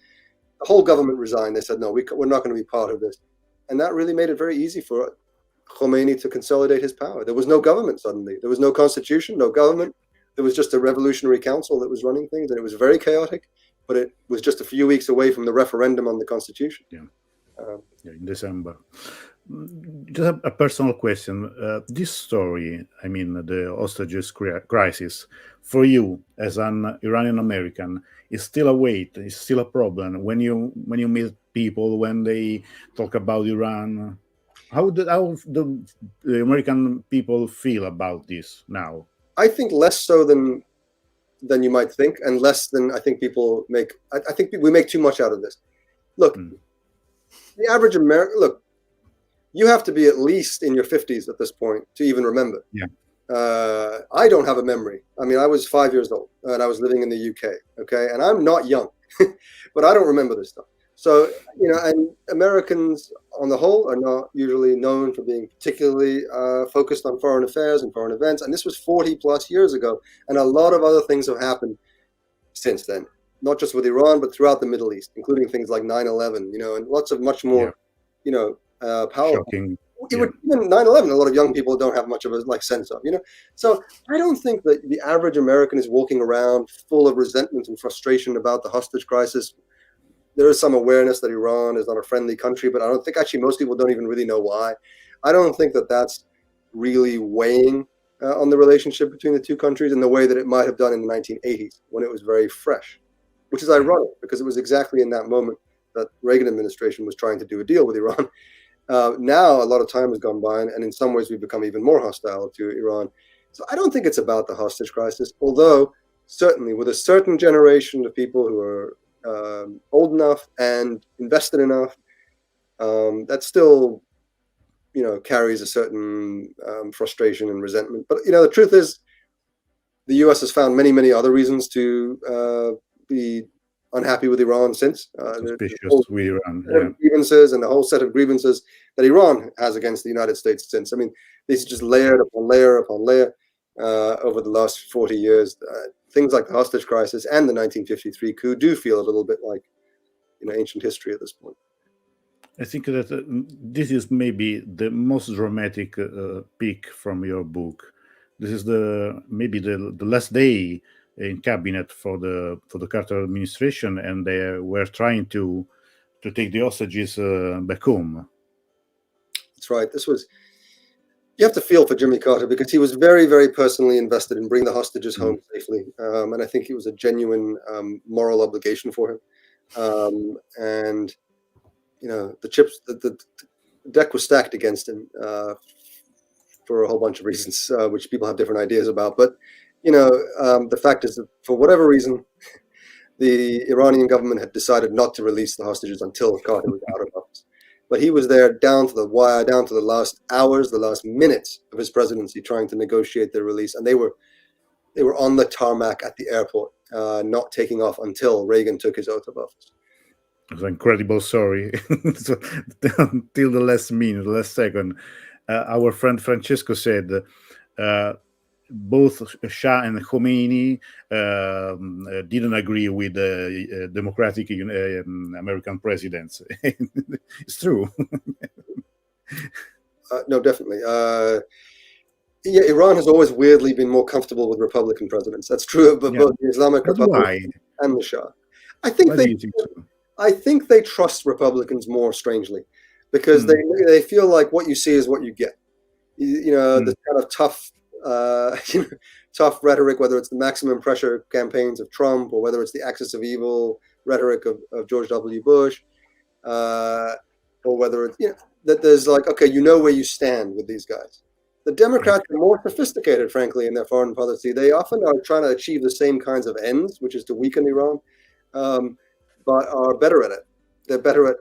the whole government resigned. They said, no, we're not going to be part of this. And that really made it very easy for Khomeini to consolidate his power. There was no government suddenly. There was no constitution, no government. There was just a revolutionary council that was running things, and it was very chaotic, but it was just a few weeks away from the referendum on the constitution. In December. Just a personal question. This story, I mean, the hostages crisis, for you as an Iranian American, is still a weight, is still a problem when you meet people, when they talk about Iran. How the American people feel about this now? I think less so than you might think, and less than I think people make. I think we make too much out of this. Look, the average American, you have to be at least in your 50s at this point to even remember. I don't have a memory. I mean, I was 5 years old and I was living in the UK. Okay. And I'm not young, but I don't remember this stuff. So, and Americans on the whole are not usually known for being particularly focused on foreign affairs and foreign events. And this was 40 plus years ago. And a lot of other things have happened since then, not just with Iran, but throughout the Middle East, including things like 9/11, and lots of much more, powerful. Shocking. Even 9/11, a lot of young people don't have much of a sense of, So I don't think that the average American is walking around full of resentment and frustration about the hostage crisis. There is some awareness that Iran is not a friendly country, but I don't think actually most people don't even really know why. I don't think that that's really weighing on the relationship between the two countries in the way that it might have done in the 1980s when it was very fresh, which is ironic because it was exactly in that moment that Reagan administration was trying to do a deal with Iran. Now a lot of time has gone by, and in some ways we've become even more hostile to Iran. So I don't think it's about the hostage crisis, although certainly with a certain generation of people who are old enough and invested enough, that still, carries a certain frustration and resentment. But, the truth is the US has found many, many other reasons to be unhappy with Iran since. Suspicious with Iran. Grievances and the whole set of grievances that Iran has against the United States since. I mean, these are just layered upon layer upon layer over the last 40 years. things like the hostage crisis and the 1953 coup do feel a little bit like, ancient history at this point. I think that this is maybe the most dramatic peak from your book. This is maybe the last day in cabinet for the Carter administration, and they were trying to take the hostages back home. That's right. You have to feel for Jimmy Carter, because he was very, very personally invested in bringing the hostages home safely, and I think it was a genuine moral obligation for him. And the deck was stacked against him for a whole bunch of reasons, which people have different ideas about. But the fact is that for whatever reason, the Iranian government had decided not to release the hostages until Carter was out of office. But he was there down to the wire, down to the last hours, the last minutes of his presidency, trying to negotiate their release. And they were on the tarmac at the airport, not taking off until Reagan took his oath of office. It was an incredible story. So, till the last minute, the last second. Our friend Francesco said both Shah and Khomeini didn't agree with democratic American presidents. It's true. No, definitely. Iran has always weirdly been more comfortable with Republican presidents. That's true of both the Islamic Republic and the Shah. I think they trust Republicans more, strangely, because they feel like what you see is what you get. This kind of tough rhetoric, whether it's the maximum pressure campaigns of Trump or whether it's the axis of evil rhetoric of George W. Bush, or whether it's that there's like, okay, where you stand with these guys. The Democrats are more sophisticated, frankly, in their foreign policy. They often are trying to achieve the same kinds of ends, which is to weaken Iran, but are better at it. They're better at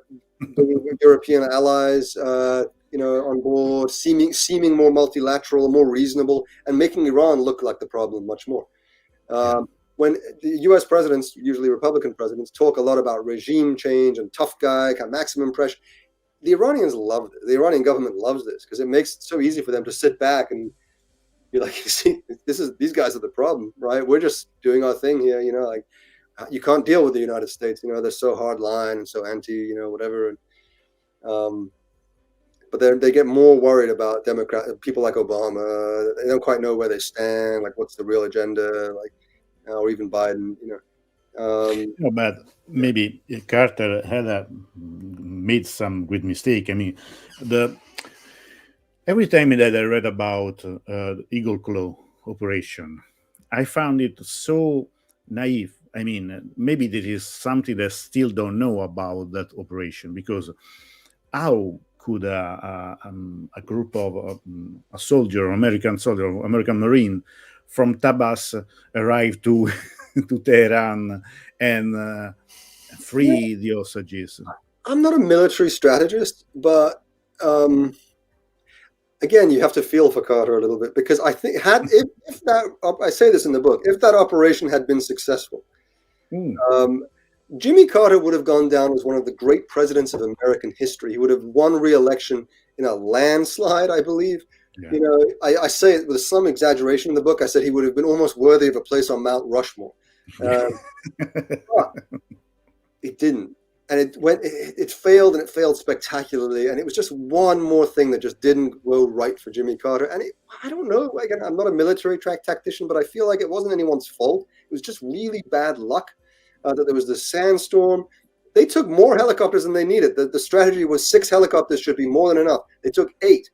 bringing European allies, on board, seeming more multilateral, more reasonable, and making Iran look like the problem much more. When the U.S. presidents, usually Republican presidents, talk a lot about regime change and tough guy, kind of maximum pressure, the Iranians love it. The Iranian government loves this because it makes it so easy for them to sit back and be like, you see, these guys are the problem, right? We're just doing our thing here, like you can't deal with the United States, they're so hard line and so anti, whatever. But they get more worried about people like Obama. They don't quite know where they stand, like what's the real agenda, like, or even Biden, but maybe Carter had made some great mistake. I mean, every time that I read about Eagle Claw operation, I found it so naive. I mean, maybe there is something that still don't know about that operation, because how could a group of a soldier, American Marine from Tabas arrive to Tehran and free the hostages? I'm not a military strategist, but again, you have to feel for Carter a little bit, because I think if that, I say this in the book, if that operation had been successful, Jimmy Carter would have gone down as one of the great presidents of American history. He would have won re-election in a landslide, I believe. Yeah. I say it with some exaggeration in the book. I said he would have been almost worthy of a place on Mount Rushmore. But it didn't. And it failed, and it failed spectacularly. And it was just one more thing that just didn't go right for Jimmy Carter. And I don't know, again, I'm not a military tactician, but I feel like it wasn't anyone's fault. It was just really bad luck. That there was this sandstorm. They took more helicopters than they needed. The strategy was 6 helicopters should be more than enough. They took 8,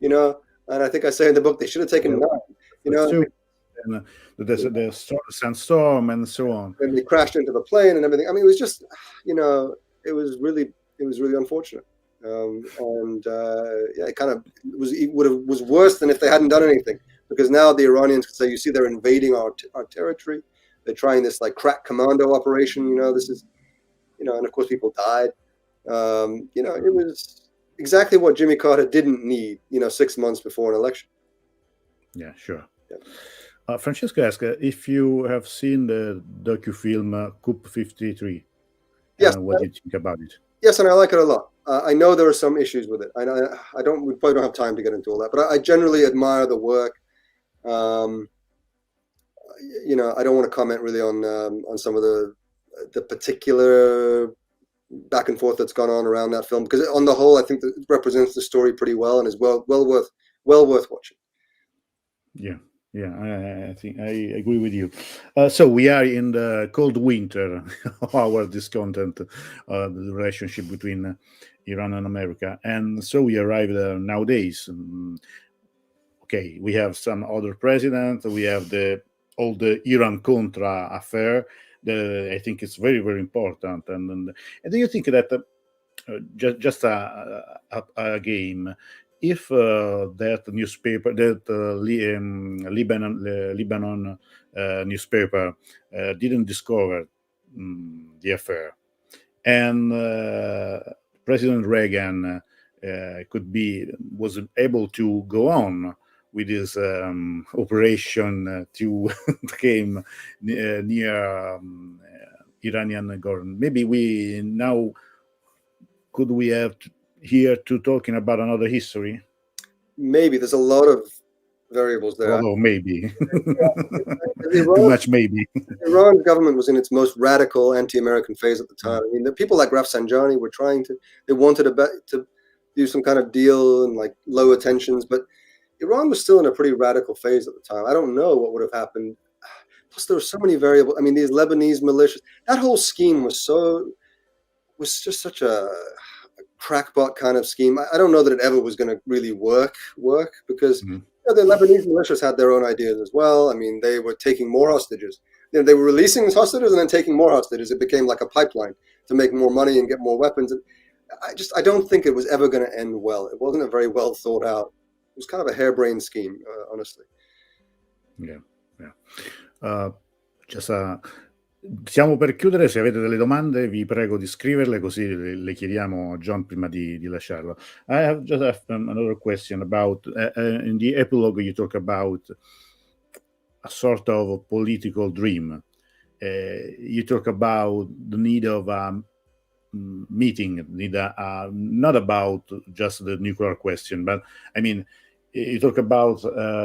and I think I say in the book, they should have taken 9, And the sandstorm and so on. And they crashed into the plane and everything. I mean, it was just, it was really unfortunate. It kind of was worse than if they hadn't done anything, because now the Iranians could say, you see, they're invading our territory. They're trying this like crack commando operation. This is, and of course people died. It was exactly what Jimmy Carter didn't need, 6 months before an election. Yeah, sure. Yeah. Francesco asked if you have seen the docu-film Coup 53. Yes. What do you think about it? Yes, and I like it a lot. I know there are some issues with it. We probably don't have time to get into all that, but I generally admire the work. you know, I don't want to comment really on some of the particular back and forth that's gone on around that film, because on the whole, I think that it represents the story pretty well and is well worth watching. Yeah, yeah, I think I agree with you. So we are in the cold winter of our discontent, the relationship between Iran and America, and so we arrive nowadays. Okay, we have some other president. We have all the Iran Contra affair. I think it's very very important. And do you think that just a game? If that newspaper, that Lebanon newspaper didn't discover the affair, and President Reagan was able to go on with his operation to came near Iranian government, maybe we now could we have here to talking about another history? Maybe there's a lot of variables there. Although maybe Iran, too much maybe. Iran's government was in its most radical anti-American phase at the time. I mean, the people like Rafsanjani were they wanted to do some kind of deal and like lower tensions, but Iran was still in a pretty radical phase at the time. I don't know what would have happened. Plus, there were so many variables. I mean, these Lebanese militias, that whole scheme was just such a crackpot kind of scheme. I don't know that it ever was going to really work because you know, the Lebanese militias had their own ideas as well. I mean, they were taking more hostages. You know, they were releasing these hostages and then taking more hostages. It became like a pipeline to make more money and get more weapons. And I don't think it was ever going to end well. It wasn't a very well thought out. It was kind of a harebrained scheme, honestly. Yeah, yeah. Stiamo per chiudere. Se avete delle domande vi prego di scriverle, così le chiediamo a John prima di lasciarlo. I have just another question about in the epilogue you talk about a sort of political dream. You talk about the need of a meeting, not about just the nuclear question, but I mean, you talk about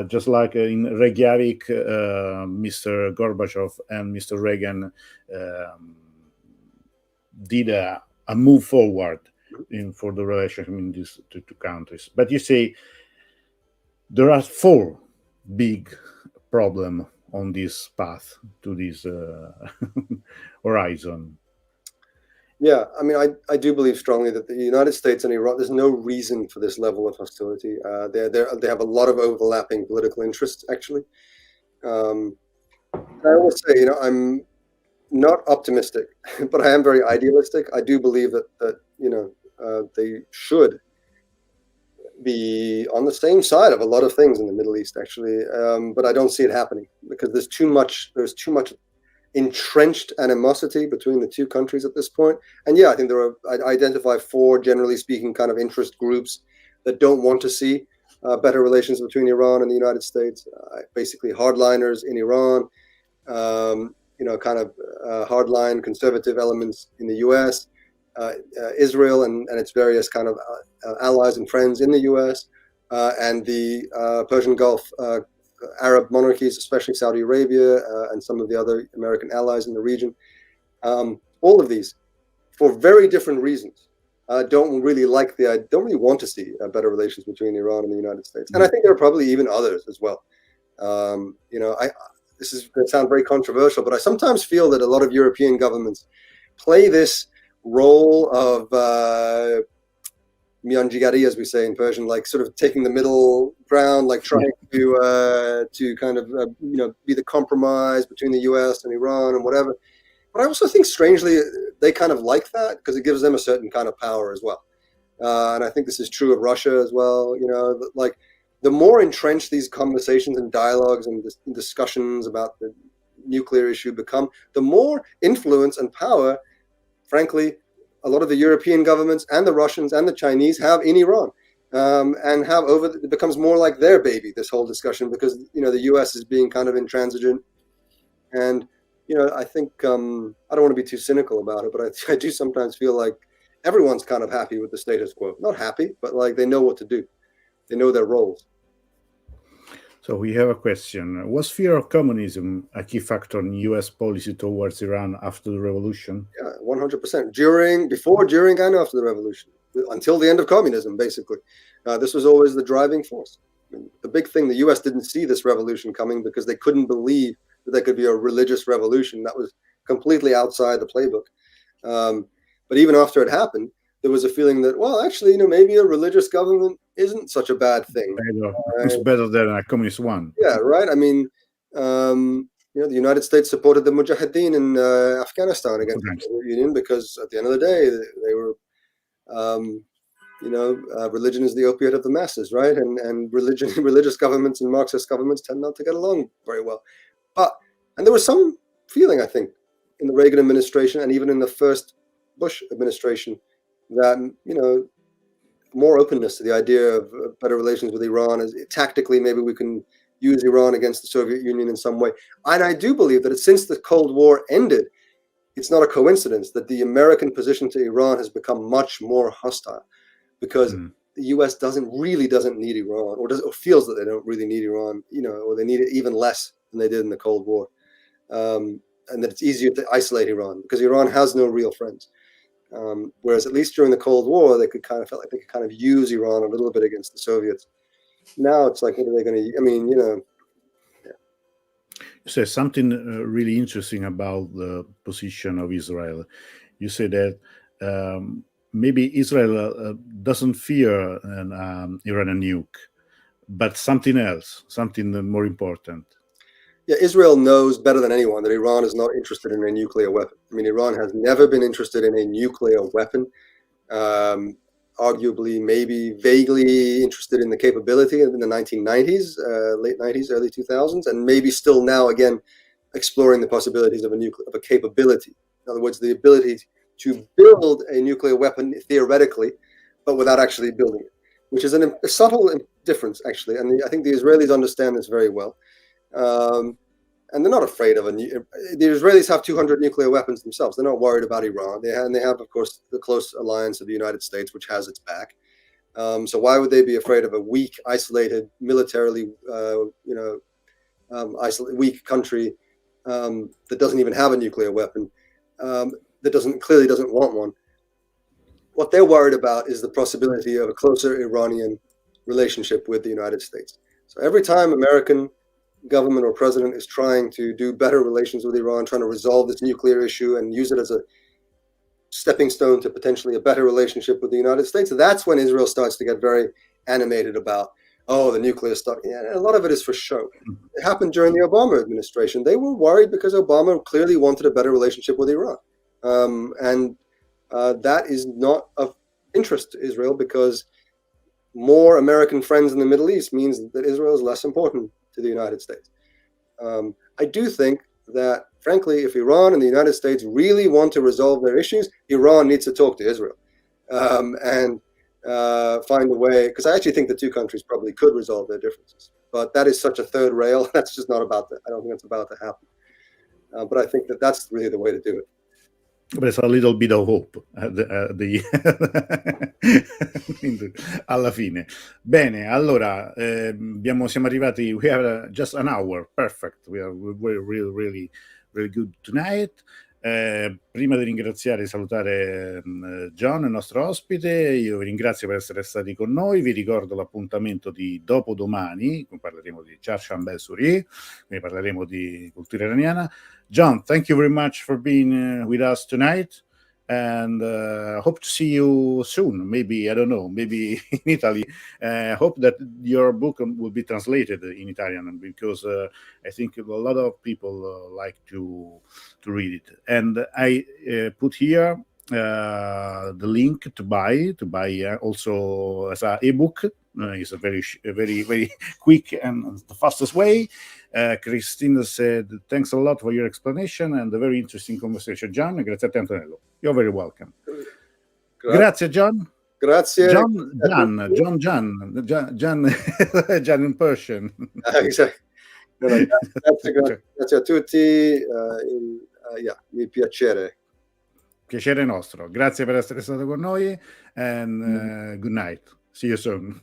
just like in Reykjavik, Mr. Gorbachev and Mr. Reagan did a move forward for the relationship in these two countries. But you say there are 4 big problems on this path to this horizon. Yeah, I mean, I do believe strongly that the United States and Iran, there's no reason for this level of hostility. They have a lot of overlapping political interests, actually. I always say, you know, I'm not optimistic, but I am very idealistic. I do believe that you know, they should be on the same side of a lot of things in the Middle East, actually. But I don't see it happening because there's too much entrenched animosity between the two countries at this point. And yeah, I think I identify 4, generally speaking, kind of interest groups that don't want to see better relations between Iran and the United States. Basically, hardliners in Iran, you know, kind of hardline conservative elements in the U.S., Israel and its various kind of allies and friends in the U.S., and the Persian Gulf Arab monarchies, especially Saudi Arabia and some of the other American allies in the region. All of these, for very different reasons, don't really want to see better relations between Iran and the United States. And I think there are probably even others as well. You know, this is going to sound very controversial, but I sometimes feel that a lot of European governments play this role of mianjigari, as we say in Persian, like sort of taking the middle ground, like trying to kind of you know, be the compromise between the U.S. and Iran and whatever. But I also think, strangely, they kind of like that because it gives them a certain kind of power as well. And I think this is true of Russia as well. You know, like the more entrenched these conversations and dialogues and discussions about the nuclear issue become, the more influence and power, frankly, a lot of the European governments and the Russians and the Chinese have in Iran, and it becomes more like their baby, this whole discussion, because, you know, the US is being kind of intransigent. And, you know, I think, I don't want to be too cynical about it, but I do sometimes feel like everyone's kind of happy with the status quo. Not happy, but like they know what to do. They know their roles. So we have a question. Was fear of communism a key factor in U.S. policy towards Iran after the revolution? Yeah, 100%. Before, during, and after the revolution, until the end of communism, basically. This was always the driving force. I mean, the big thing, the US didn't see this revolution coming because they couldn't believe that there could be a religious revolution. That was completely outside the playbook. But even after it happened, there was a feeling that, well, actually, maybe a religious government isn't such a bad thing. It's better than a communist one. Yeah, right. I mean, the United States supported the Mujahideen in Afghanistan against the Soviet Union because at the end of the day, they were, religion is the opiate of the masses, right? And religious governments and Marxist governments tend not to get along very well. And there was some feeling, I think, in the Reagan administration and even in the first Bush administration that, more openness to the idea of better relations with Iran. As tactically, maybe we can use Iran against the Soviet Union in some way. And I do believe that since the Cold War ended, it's not a coincidence that the American position to Iran has become much more hostile, because the US doesn't need Iran, or feels that they don't really need Iran, or they need it even less than they did in the Cold War. And that it's easier to isolate Iran because Iran has no real friends. Whereas at least during the Cold War, they felt like they could kind of use Iran a little bit against the Soviets. Now it's like, what are they going to? I mean, You said something really interesting about the position of Israel. You said that maybe Israel doesn't fear an Iranian nuke, but something else, something more important. Yeah, Israel knows better than anyone that Iran is not interested in a nuclear weapon. I mean, Iran has never been interested in a nuclear weapon. Arguably, maybe vaguely interested in the capability in the 1990s, late 90s, early 2000s, and maybe still now again exploring the possibilities of a capability. In other words, the ability to build a nuclear weapon theoretically, but without actually building it, which is a subtle difference, actually. And I think the Israelis understand this very well. And they're not afraid of the Israelis have 200 nuclear weapons themselves. They're not worried about Iran. They have, of course, the close alliance of the United States, which has its back. So why would they be afraid of a weak, isolated, militarily, weak country that doesn't even have a nuclear weapon, that clearly doesn't want one? What they're worried about is the possibility of a closer Iranian relationship with the United States. So every time American government or president is trying to do better relations with Iran, trying to resolve this nuclear issue and use it as a stepping stone to potentially a better relationship with the United States, that's when Israel starts to get very animated about, the nuclear stuff. Yeah, a lot of it is for show. It happened during the Obama administration. They were worried because Obama clearly wanted a better relationship with Iran. That is not of interest to Israel, because more American friends in the Middle East means that Israel is less important to the United States. I do think that, frankly, if Iran and the United States really want to resolve their issues, Iran needs to talk to Israel and find a way, because I actually think the two countries probably could resolve their differences. But that is such a third rail. That's just not about that. I don't think that's about to happen. But I think that that's really the way to do it. There's a little bit of hope alla fine. Bene, allora siamo arrivati. We have just an hour. Perfect. We're really good tonight. Prima di ringraziare e salutare John, il nostro ospite, io vi ringrazio per essere stati con noi. Vi ricordo l'appuntamento di dopodomani, parleremo di Charshambeh Suri, quindi parleremo di cultura iraniana. John, thank you very much for being with us tonight, and hope to see you soon. Maybe, I don't know, maybe in Italy. Hope that your book will be translated in Italian, because I think a lot of people like to read it. And I put here the link to buy also as an ebook. It's a very quick and the fastest way. Cristina said, thanks a lot for your explanation and a very interesting conversation. John, grazie a te Antonello. You're very welcome. Grazie John. Grazie. John in Persian. Exactly. Grazie a tutti. Mi piacere. Piacere nostro. Grazie per essere stato con noi, and good night. See you soon.